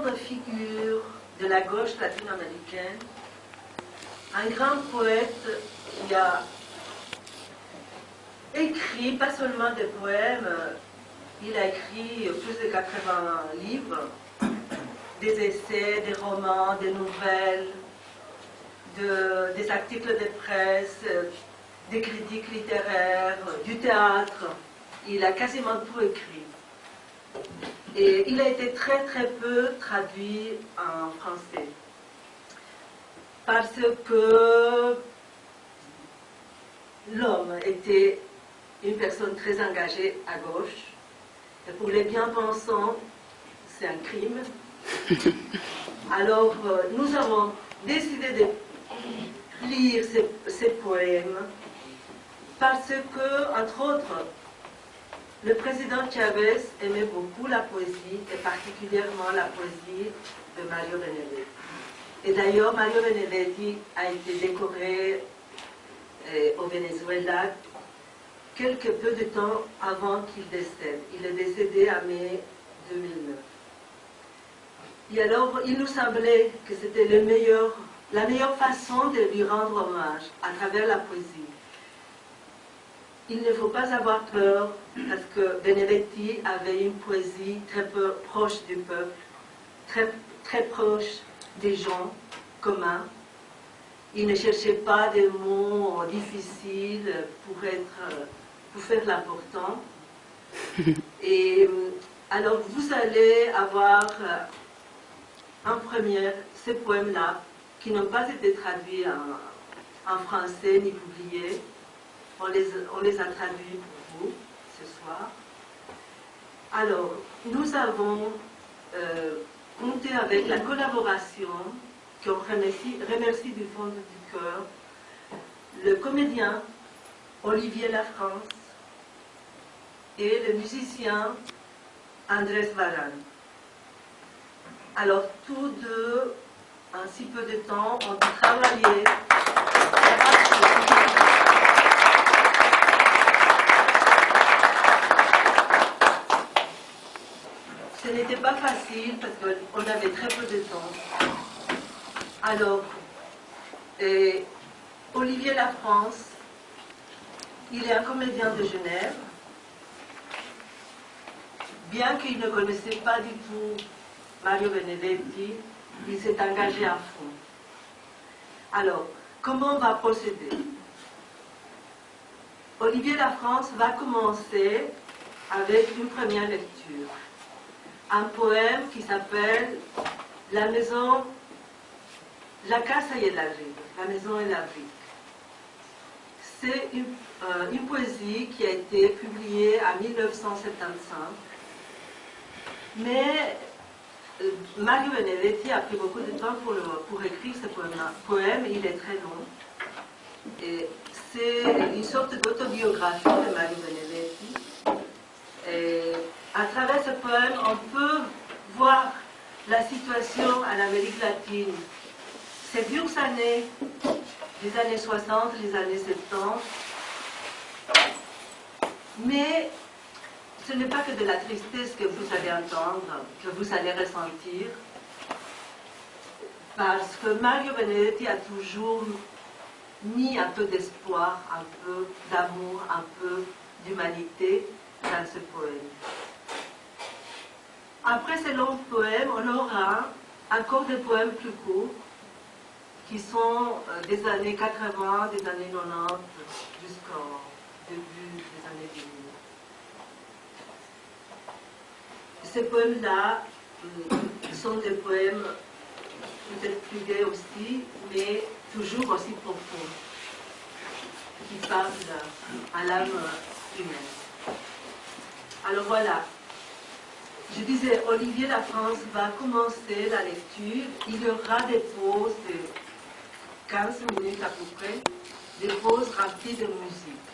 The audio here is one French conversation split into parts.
grande figure de la gauche latino-américaine, un grand poète qui a écrit pas seulement des poèmes, il a écrit plus de 80 livres, des essais, des romans, des nouvelles, des articles de presse, des critiques littéraires, du théâtre. Il a quasiment tout écrit. Et il a été très très peu traduit en français. Parce que l'homme était une personne très engagée à gauche. Et pour les bien-pensants, c'est un crime. Alors, nous avons décidé de lire ces poèmes parce que, entre autres, le président Chavez aimait beaucoup la poésie, et particulièrement la poésie de Mario Benedetti. Et d'ailleurs, Mario Benedetti a été décoré au Venezuela quelque peu de temps avant qu'il décède. Il est décédé en mai 2009. Et alors, il nous semblait que c'était la meilleure façon de lui rendre hommage à travers la poésie. Il ne faut pas avoir peur, parce que Benedetti avait une poésie très proche du peuple, très proche des gens communs. Il ne cherchait pas des mots difficiles pour faire l'important. Et alors vous allez avoir en première ces poèmes-là, qui n'ont pas été traduits en français ni publiés. On les a traduits pour vous ce soir. Alors, nous avons compté avec la collaboration, qu'on remercie du fond du cœur, le comédien Olivier Lafrance et le musicien Andrés Varane. Alors, tous deux, en si peu de temps, ont travaillé. Ce n'était pas facile parce qu'on avait très peu de temps. Alors, Olivier Lafrance, il est un comédien de Genève. Bien qu'il ne connaissait pas du tout Mario Benedetti, il s'est engagé à fond. Alors, comment on va procéder? Olivier Lafrance va commencer avec une première lecture. Un poème qui s'appelle La casa y el arriba, la maison et la brique. C'est une poésie qui a été publiée en 1975. Mais Mario Benedetti a pris beaucoup de temps pour écrire ce poème. Il est très long. Et c'est une sorte d'autobiographie de Mario Benedetti. Et à travers ce poème, on peut voir la situation en Amérique latine. Ces dures années, les années 60, les années 70. Mais ce n'est pas que de la tristesse que vous allez entendre, que vous allez ressentir. Parce que Mario Benedetti a toujours mis un peu d'espoir, un peu d'amour, un peu d'humanité dans ce poème. Après ces longs poèmes, on aura encore des poèmes plus courts qui sont des années 80, des années 90 jusqu'au début des années 2000. Ces poèmes-là sont des poèmes peut-être plus gais aussi, mais toujours aussi profonds, qui parlent à l'âme humaine. Alors voilà, je disais, Olivier Lafrance va commencer la lecture. Il y aura des pauses de 15 minutes à peu près, des pauses remplies de musique.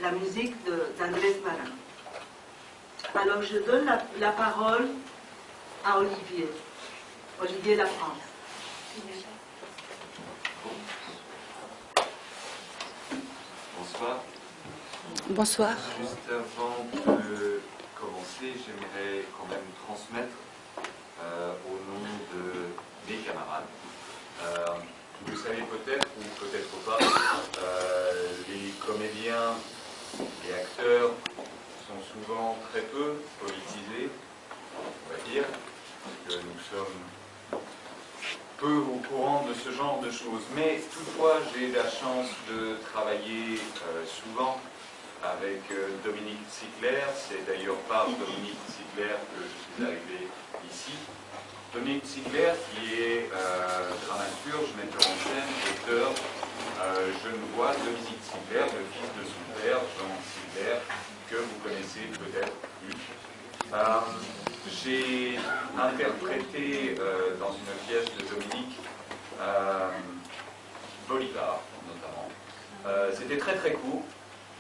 La musique d'Andrés Varane. Alors je donne la parole à Olivier Lafrance. Bonsoir. Bonsoir. Juste avant de commencer, j'aimerais quand même transmettre savez peut-être ou peut-être pas, les comédiens, les acteurs sont souvent très peu politisés, on va dire, que nous sommes peu au courant de ce genre de choses. Mais toutefois, j'ai la chance de travailler souvent avec Dominique Ziegler. C'est d'ailleurs par Dominique Ziegler que je suis arrivé ici. Dominique Ziegler, qui est dramaturge, metteur en scène, auteur, genevois, Dominique Ziegler, le fils de son père, Jean Ziegler, que vous connaissez peut-être plus. J'ai interprété dans une pièce de Dominique Bolivar, notamment. C'était très très court,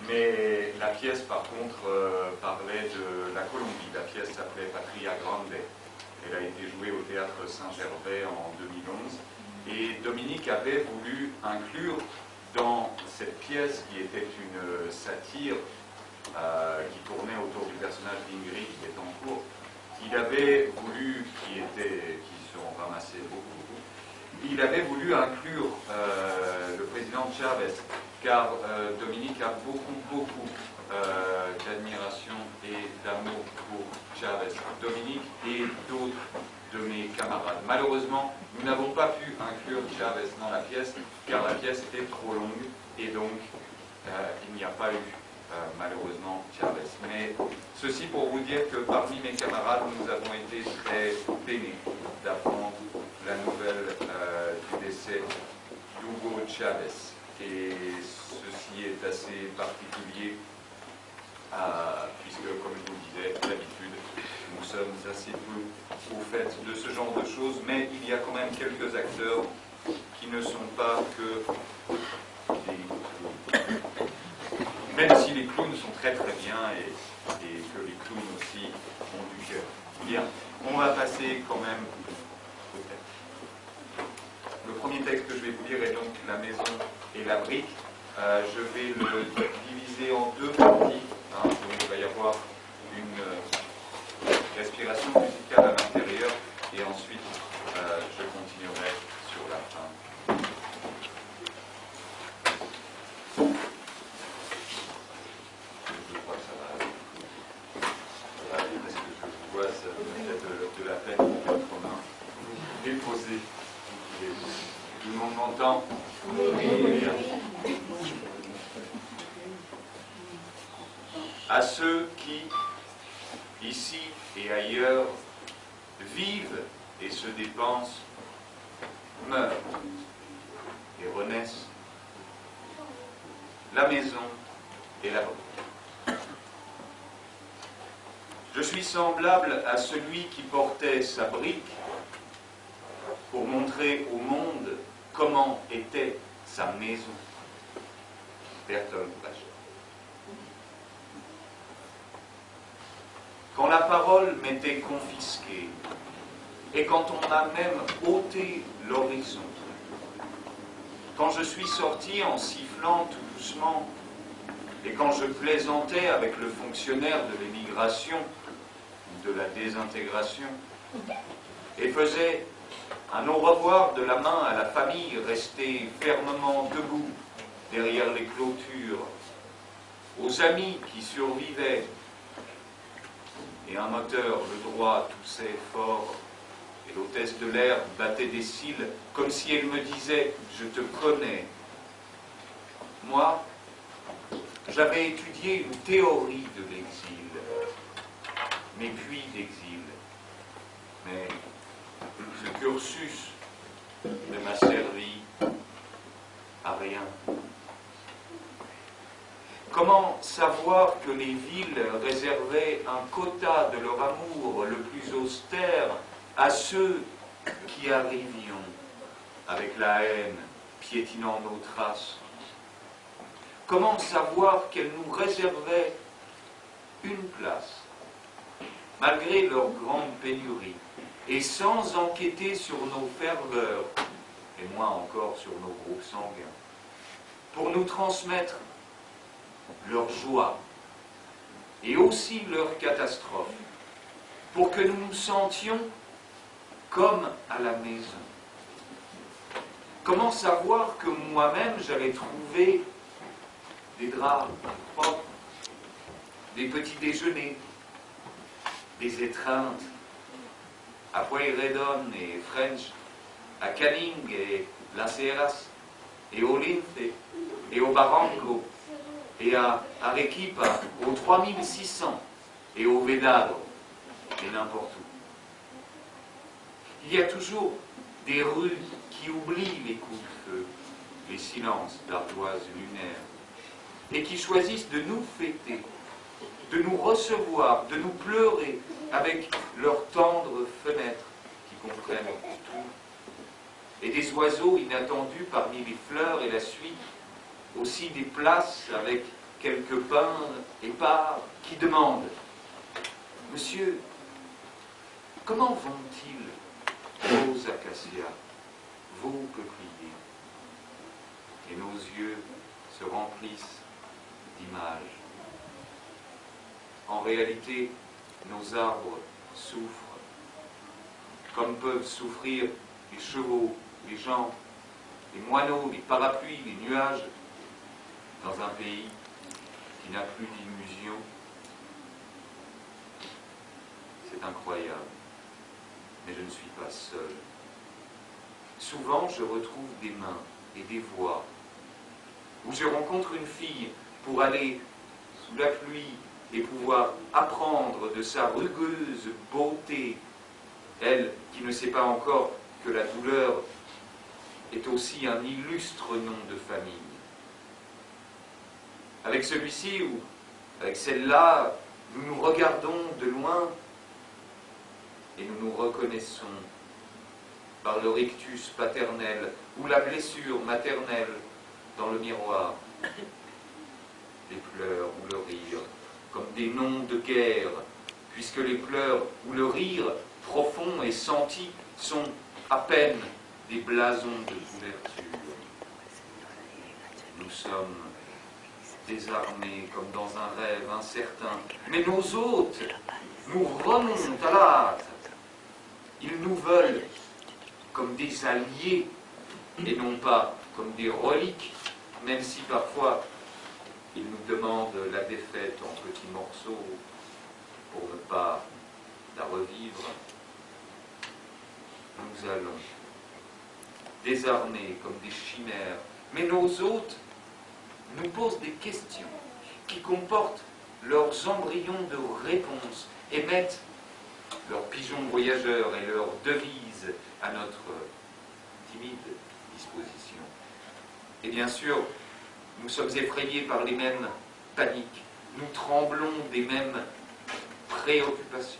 mais la pièce par contre parlait de la Colombie. La pièce s'appelait Patria Grande. Elle a été jouée au Théâtre Saint-Gervais en 2011. Et Dominique avait voulu inclure dans cette pièce, qui était une satire qui tournait autour du personnage d'Ingrid qui est en cours, il avait voulu, qui seront ramassés beaucoup, il avait voulu inclure le président Chavez, car Dominique a beaucoup d'admiration et d'amour pour Chavez. Dominique et d'autres de mes camarades. Malheureusement, nous n'avons pas pu inclure Chavez dans la pièce, car la pièce était trop longue, et donc il n'y a pas eu malheureusement Chavez. Mais ceci pour vous dire que parmi mes camarades, nous avons été très peinés d'apprendre la nouvelle du décès d'Hugo Chavez. Et ceci est assez particulier, puisque, comme je vous le disais, d'habitude, nous sommes assez peu au fait de ce genre de choses, mais il y a quand même quelques acteurs qui ne sont pas que des clowns. Même si les clowns sont très très bien et que les clowns aussi ont du cœur. Bien, on va passer quand même au texte. Le premier texte que je vais vous lire est donc La maison et la brique. Je vais le diviser en deux parties. Donc il va y avoir une respiration musicale à l'intérieur et ensuite je continuerai sur la fin. Je crois que ça va aller parce que je vous vois, ça me fait de la peine de mettre vos mains déposées. Tout le monde m'entend? Oui. À ceux qui, ici et ailleurs, vivent et se dépensent, meurent et renaissent, la maison et la brique. Je suis semblable à celui qui portait sa brique pour montrer au monde comment était sa maison. Bertolt Brecht. Quand la parole m'était confisquée, et quand on m'a même ôté l'horizon, quand je suis sorti en sifflant tout doucement, et quand je plaisantais avec le fonctionnaire de l'émigration, de la désintégration, et faisais un au revoir de la main à la famille restée fermement debout derrière les clôtures, aux amis qui survivaient, et un moteur, le droit, toussait fort, et l'hôtesse de l'air battait des cils, comme si elle me disait « Je te connais ». Moi, j'avais étudié une théorie de l'exil, mes puits d'exil, mais ce cursus ne m'a servi à rien. Comment savoir que les villes réservaient un quota de leur amour le plus austère à ceux qui arrivions avec la haine piétinant nos traces? Comment savoir qu'elles nous réservaient une place, malgré leur grande pénurie, et sans enquêter sur nos ferveurs, et moins encore sur nos groupes sanguins, pour nous transmettre leur joie et aussi leur catastrophe, pour que nous nous sentions comme à la maison. Comment savoir que moi-même j'allais trouver des draps propres, des petits déjeuners, des étreintes à Pueyrredon et French, à Canning et Las Heras, et au Lince, et au Barranco, et à Arequipa, aux 3600, et au Vedado, et n'importe où. Il y a toujours des rues qui oublient les coups de feu, les silences d'ardoises lunaires, et qui choisissent de nous fêter, de nous recevoir, de nous pleurer avec leurs tendres fenêtres qui comprennent tout, et des oiseaux inattendus parmi les fleurs et la suite, aussi des places avec quelques pains épars qui demandent « Monsieur, comment vont-ils vos acacias, vos peupliers ?» Et nos yeux se remplissent d'images. En réalité, nos arbres souffrent, comme peuvent souffrir les chevaux, les gens, les moineaux, les parapluies, les nuages, dans un pays qui n'a plus d'illusions. C'est incroyable, mais je ne suis pas seul. Souvent, je retrouve des mains et des voix, où je rencontre une fille pour aller sous la pluie et pouvoir apprendre de sa rugueuse beauté, elle qui ne sait pas encore que la douleur est aussi un illustre nom de famille. Avec celui-ci ou avec celle-là, nous nous regardons de loin et nous nous reconnaissons par le rictus paternel ou la blessure maternelle dans le miroir. Les pleurs ou le rire, comme des noms de guerre, puisque les pleurs ou le rire profond et senti sont à peine des blasons de couverture. Nous sommes désarmés comme dans un rêve incertain, mais nos hôtes nous remontent à la hâte. Ils nous veulent comme des alliés et non pas comme des reliques, même si parfois ils nous demandent la défaite en petits morceaux pour ne pas la revivre. Nous allons, désarmés comme des chimères, mais nos hôtes nous posent des questions qui comportent leurs embryons de réponses et mettent leurs pigeons voyageurs et leurs devises à notre timide disposition. Et bien sûr, nous sommes effrayés par les mêmes paniques, nous tremblons des mêmes préoccupations.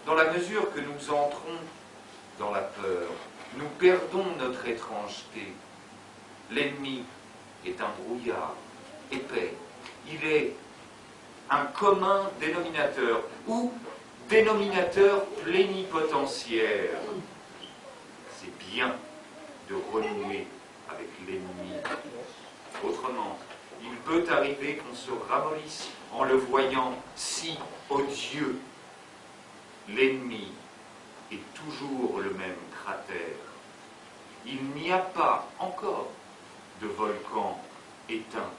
Dans la mesure que nous entrons dans la peur, nous perdons notre étrangeté. L'ennemi est un brouillard épais. Il est un commun dénominateur ou dénominateur plénipotentiaire. C'est bien de renouer avec l'ennemi. Autrement, il peut arriver qu'on se ramollisse en le voyant si odieux. L'ennemi est toujours le même cratère. Il n'y a pas encore de volcan éteint.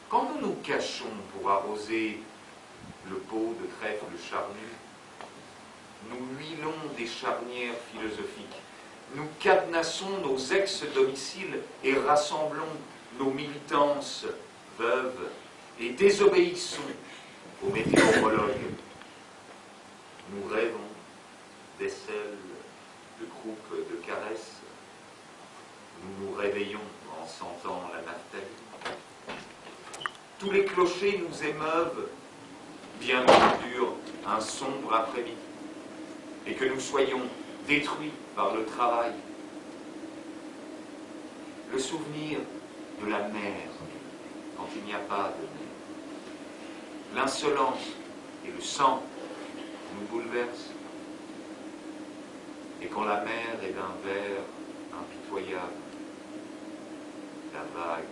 Quand nous nous cachons pour arroser le pot de trèfle charnu, nous huilons des charnières philosophiques, nous cadenassons nos ex-domiciles et rassemblons nos militances veuves et désobéissons aux météorologues. Nous rêvons d'aisselles, de groupes de caresses. Nous nous réveillons en sentant la naphtaline. Tous les clochers nous émeuvent, bien qu'il dure un sombre après-midi, et que nous soyons détruits par le travail. Le souvenir de la mer, quand il n'y a pas de mer. L'insolence et le sang nous bouleversent. Et quand la mer est d'un vert impitoyable, la vague